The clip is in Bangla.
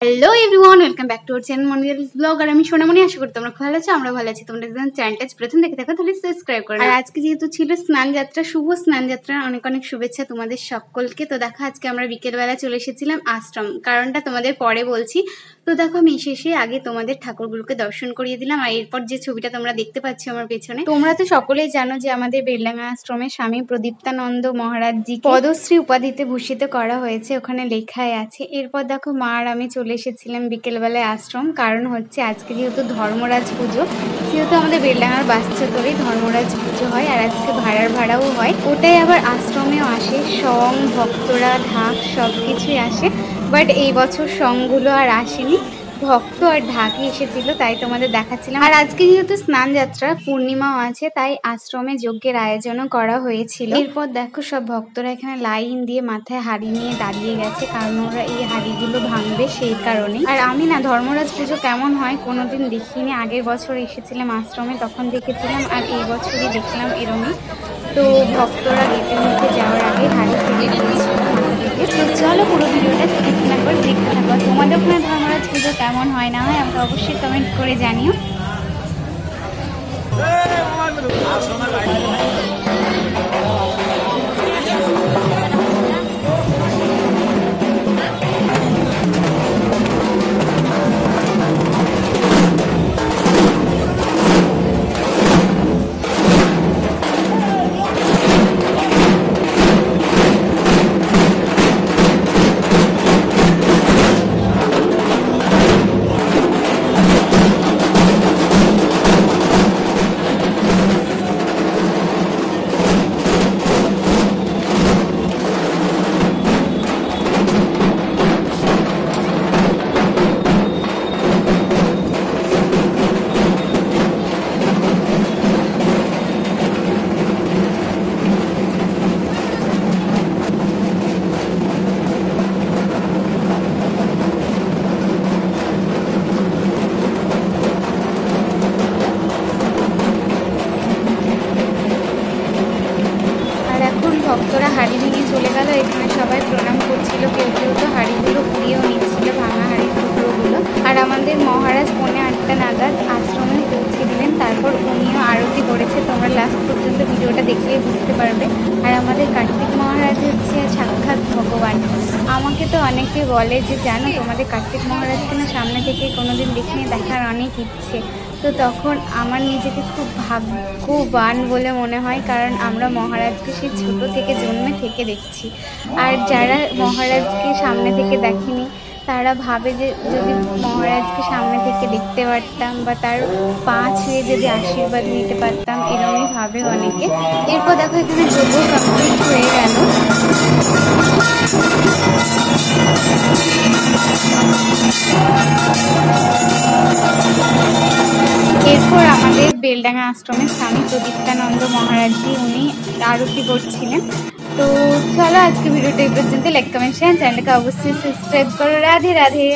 Hello everyone, welcome back to our channel Monials blog. আর আমি সোনামণি, আশা করি তোমরা ভালো আছো, আমরা ভালো আছি। তোমরা যদি চ্যানেলটা প্রথম দেখে থাকো তাহলে সাবস্ক্রাইব করো। আর আজকে যেহেতু ছিল স্নান যাত্রা, শুভ স্নান যাত্রার অনেক অনেক শুভেচ্ছা তোমাদের সকলকে। তো দেখো আজকে আমরা বিকেলবেলা চলে এসেছিলাম আশ্রম, কারণটা তোমাদের পরে বলছি। তো দেখো আমি এসে আগে তোমাদের ঠাকুরগুলোকে দর্শন করিয়ে দিলাম। আর এরপর যে ছবিটা তোমরা দেখতে পাচ্ছ আমার পেছনে, তোমরা তো সকলেই জানো যে আমাদের বেলডাঙ্গা আশ্রমে স্বামী প্রদীপ্তানন্দ মহারাজজি পদ্মশ্রী উপাধিতে ভূষিত করা হয়েছে, ওখানে লেখাই আছে। এরপর দেখো মা আর আমি চলে এসেছিলাম বিকেলবেলায় আশ্রম, কারণ হচ্ছে আজকে যেহেতু ধর্মরাজ পুজো, যেহেতু আমাদের বেলডাঙ্গার বাসচত্বরেই ধর্মরাজ পুজো হয়, আর আজকে ভাড়াও হয়। ওটাই আবার আশ্রমেও আসে, সং ভক্তরা ঢাক সব কিছুই আসে। বাট এই বছর সংগুলো আর আসেনি, ভক্ত আর ঢাকি এসেছিল, তাই তোমাদের দেখাচ্ছিলাম। আর আজকে যেহেতু স্নান যাত্রা পূর্ণিমাও আছে, তাই আশ্রমে যজ্ঞের আয়োজনও করা হয়েছিল। এরপর দেখো সব ভক্তরা এখানে লাইন দিয়ে মাথায় হাড়ি নিয়ে দাঁড়িয়ে গেছে, কারণ ওরা এই হাড়িগুলো ভাঙবে সেই কারণে। আর আমি না ধর্মরাজ পুজো কেমন হয় কোনোদিন দেখিনি, আগের বছর এসেছিলাম আশ্রমে তখন দেখেছিলাম, আর এই বছরই দেখলাম এরমই। তো ভক্তরা গেটের মধ্যে যাওয়ার আগে হাড়ি তুলে দিয়েছিল মাথা থেকে। তো চলো পুরো ভিডিওটা স্কিপ না করে দেখতে থাকো। তোমাদের ওখানে ধর্মরাজ পুজো কেমন হয় না হয় আমাকে অবশ্যই কমেন্ট করে জানিও। ভক্তরা হাড়ি ভেঙে চলে গেল, এখানে সবাই প্রণাম করছিল, কেউ কেউ তো হাড়িগুলো পুড়িয়েও নিচ্ছিল, ভাঙা হাড়ির টুকরোগুলো। আর আমাদের মহারাজ 8:45 নাগাদ আশ্রমে পৌঁছে দিলেন, তারপর উনিও আরতি করেছে, তোমরা লাস্ট পর্যন্ত ভিডিওটা দেখলেই বুঝতে পারবে। আর আমাদের কার্তিক মহারাজ হচ্ছে সাক্ষাৎ ভগবান। আমাকে তো অনেকে বলে যে জানো তোমাদের কার্তিক মহারাজকে না সামনে থেকে কোনোদিন দেখিনি, দেখার অনেক ইচ্ছে। তো তখন আমার নিজেকে খুব ভাগ্যবান বলে মনে হয়, কারণ আমরা মহারাজকে সেই ছোট থেকে জন্মে থেকে দেখছি। আর যারা মহারাজকে সামনে থেকে দেখেনি তারা ভাবে যে যদি মহারাজকে সামনে থেকে দেখতে পারতাম বা তার পা ছুঁয়ে যদি আশীর্বাদ নিতে পারতাম, এরকমই ভাবে অনেকে। এরপর দেখো এখানে যজ্ঞ কমপ্লিট হয়ে গেল। এরপর আমাদের বেলডাঙ্গা আশ্রমের স্বামী প্রদীপ্তানন্দ মহারাজজি উনি আরতি করছিলেন। তো চলো আজকে ভিডিওটা এই পর্যন্ত। লাইক কমেন্ট শেয়ার, চ্যানেলকে অবশ্যই সাবস্ক্রাইব করো। রাধে রাধে।